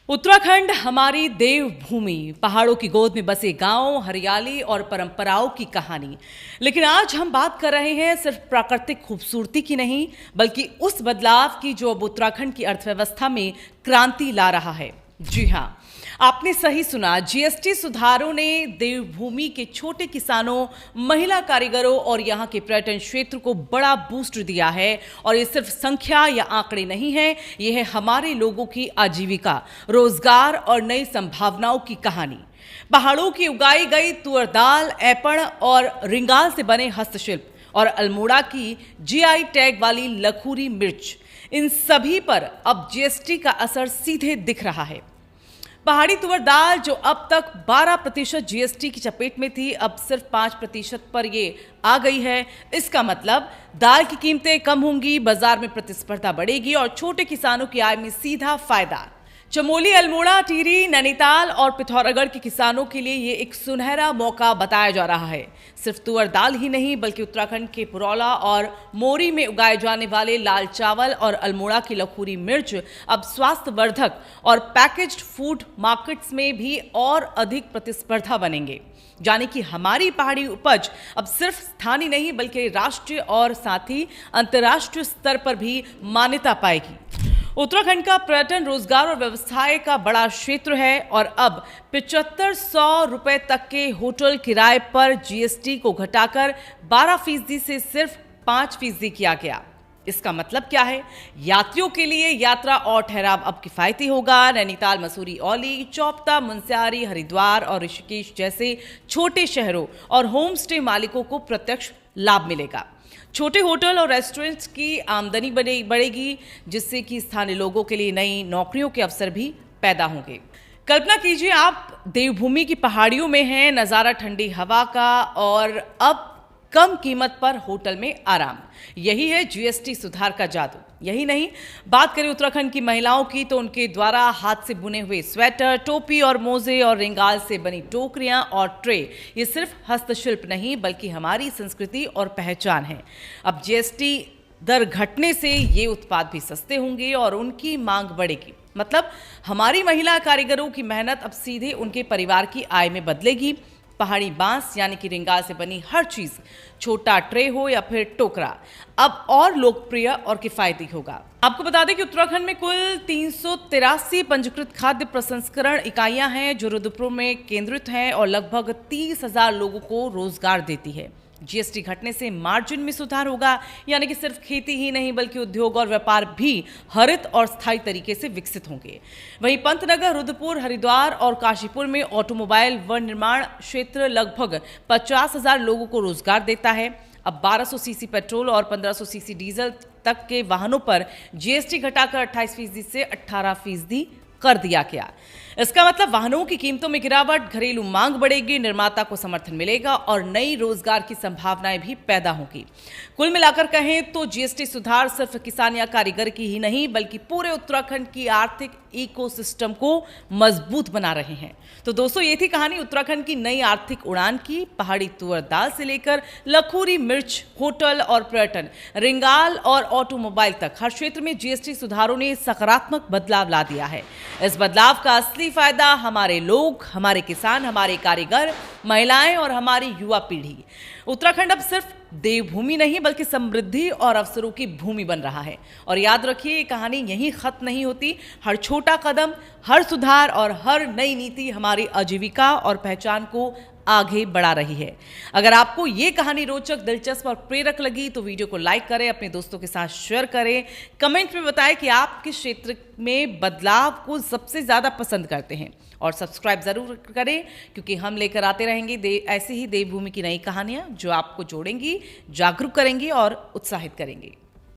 उत्तराखंड हमारी देवभूमि, पहाड़ों की गोद में बसे गांव, हरियाली और परंपराओं की कहानी। लेकिन आज हम बात कर रहे हैं सिर्फ प्राकृतिक खूबसूरती की नहीं, बल्कि उस बदलाव की जो अब उत्तराखंड की अर्थव्यवस्था में क्रांति ला रहा है। जी हां, आपने सही सुना। जीएसटी सुधारों ने देवभूमि के छोटे किसानों, महिला कारीगरों और यहां के पर्यटन क्षेत्र को बड़ा बूस्ट दिया है। और ये सिर्फ संख्या या आंकड़े नहीं है, ये है हमारे लोगों की आजीविका, रोजगार और नई संभावनाओं की कहानी। पहाड़ों की उगाई गई तुअर दाल, ऐपण और रिंगाल से बने हस्तशिल्प और अल्मोड़ा की जीआई टैग वाली लखूरी मिर्च, इन सभी पर अब जीएसटी का असर सीधे दिख रहा है। पहाड़ी तुअर दाल जो अब तक 12% जीएसटी की चपेट में थी, अब सिर्फ 5% पर ये आ गई है। इसका मतलब दाल की कीमतें कम होंगी, बाजार में प्रतिस्पर्धा बढ़ेगी और छोटे किसानों की आय में सीधा फायदा। चमोली, अल्मोड़ा, टिहरी, नैनीताल और पिथौरागढ़ के किसानों के लिए ये एक सुनहरा मौका बताया जा रहा है। सिर्फ तुअर दाल ही नहीं, बल्कि उत्तराखंड के पुरौला और मोरी में उगाए जाने वाले लाल चावल और अल्मोड़ा की लखूरी मिर्च अब स्वास्थ्यवर्धक और पैकेज्ड फूड मार्केट्स में भी और अधिक प्रतिस्पर्धा बनेंगे। यानी कि हमारी पहाड़ी उपज अब सिर्फ स्थानीय नहीं, बल्कि राष्ट्रीय और साथ ही अंतर्राष्ट्रीय स्तर पर भी मान्यता पाएगी। उत्तराखंड का पर्यटन, रोजगार और व्यवसाय का बड़ा क्षेत्र है और अब 7500 रुपए तक के होटल किराए पर जीएसटी को घटाकर 12% से सिर्फ 5% किया गया। इसका मतलब क्या है? यात्रियों के लिए यात्रा और ठहराव अब किफायती होगा। नैनीताल, मसूरी, औली, चौपता, मुनस्यारी, हरिद्वार और ऋषिकेश जैसे छोटे शहरों और होम स्टे मालिकों को प्रत्यक्ष लाभ मिलेगा। छोटे होटल और रेस्टोरेंट्स की आमदनी बढ़ेगी, जिससे कि स्थानीय लोगों के लिए नई नौकरियों के अवसर भी पैदा होंगे। कल्पना कीजिए, आप देवभूमि की पहाड़ियों में हैं, नज़ारा ठंडी हवा का और अब कम कीमत पर होटल में आराम। यही है जीएसटी सुधार का जादू। यही नहीं, बात करें उत्तराखंड की महिलाओं की तो उनके द्वारा हाथ से बुने हुए स्वेटर, टोपी और मोजे और रिंगाल से बनी टोकरियां और ट्रे, ये सिर्फ हस्तशिल्प नहीं, बल्कि हमारी संस्कृति और पहचान है। अब जीएसटी दर घटने से ये उत्पाद भी सस्ते होंगे और उनकी मांग बढ़ेगी। मतलब हमारी महिला कारीगरों की मेहनत अब सीधे उनके परिवार की आय में बदलेगी। पहाड़ी बांस यानी कि रिंगाल से बनी हर चीज, छोटा ट्रे हो या फिर टोकरा, अब और लोकप्रिय और किफायती होगा। आपको बता दें कि उत्तराखंड में कुल 383 पंजीकृत खाद्य प्रसंस्करण इकाइयां हैं जो रुद्रपुर में केंद्रित हैं और लगभग 30,000 लोगों को रोजगार देती है। जीएसटी घटने से मार्जिन में सुधार होगा, यानी कि सिर्फ खेती ही नहीं, बल्कि उद्योग और व्यापार भी हरित और स्थायी तरीके से विकसित होंगे। वहीं पंतनगर, रुद्रपुर, हरिद्वार और काशीपुर में ऑटोमोबाइल व निर्माण क्षेत्र लगभग 50,000 लोगों को रोजगार देता है। अब 1200 सीसी पेट्रोल और 1500 सीसी डीजल तक के वाहनों पर जीएसटी घटाकर 28% से 18% कर दिया गया। इसका मतलब वाहनों की कीमतों में गिरावट, घरेलू मांग बढ़ेगी, निर्माता को समर्थन मिलेगा और नई रोजगार की संभावनाएं भी पैदा होंगी। कुल मिलाकर कहें तो जीएसटी सुधार सिर्फ किसान या कारीगर की ही नहीं, बल्कि पूरे उत्तराखंड की आर्थिक इकोसिस्टम को मजबूत बना रहे हैं। तो दोस्तों, ये थी कहानी उत्तराखंड की नई आर्थिक उड़ान की। पहाड़ी तुअर दाल से लेकर लखूरी मिर्च, होटल और पर्यटन, रिंगाल और ऑटोमोबाइल तक हर क्षेत्र में जीएसटी सुधारों ने सकारात्मक बदलाव ला दिया है। इस बदलाव का असली फायदा हमारे लोग, हमारे किसान, हमारे कारीगर, महिलाएं और हमारी युवा पीढ़ी। उत्तराखंड अब सिर्फ देवभूमि नहीं, बल्कि समृद्धि और अवसरों की भूमि बन रहा है। और याद रखिए, ये कहानी यहीं खत्म नहीं होती। हर छोटा कदम, हर सुधार और हर नई नीति हमारी आजीविका और पहचान को आगे बढ़ा रही है। अगर आपको ये कहानी रोचक, दिलचस्प और प्रेरक लगी तो वीडियो को लाइक करें, अपने दोस्तों के साथ शेयर करें, कमेंट में बताएं कि आप किस क्षेत्र में बदलाव को सबसे ज्यादा पसंद करते हैं और सब्सक्राइब जरूर करें, क्योंकि हम लेकर आते रहेंगे ऐसी ही देवभूमि की नई कहानियां जो आपको जोड़ेंगी, जागरूक करेंगी और उत्साहित करेंगी।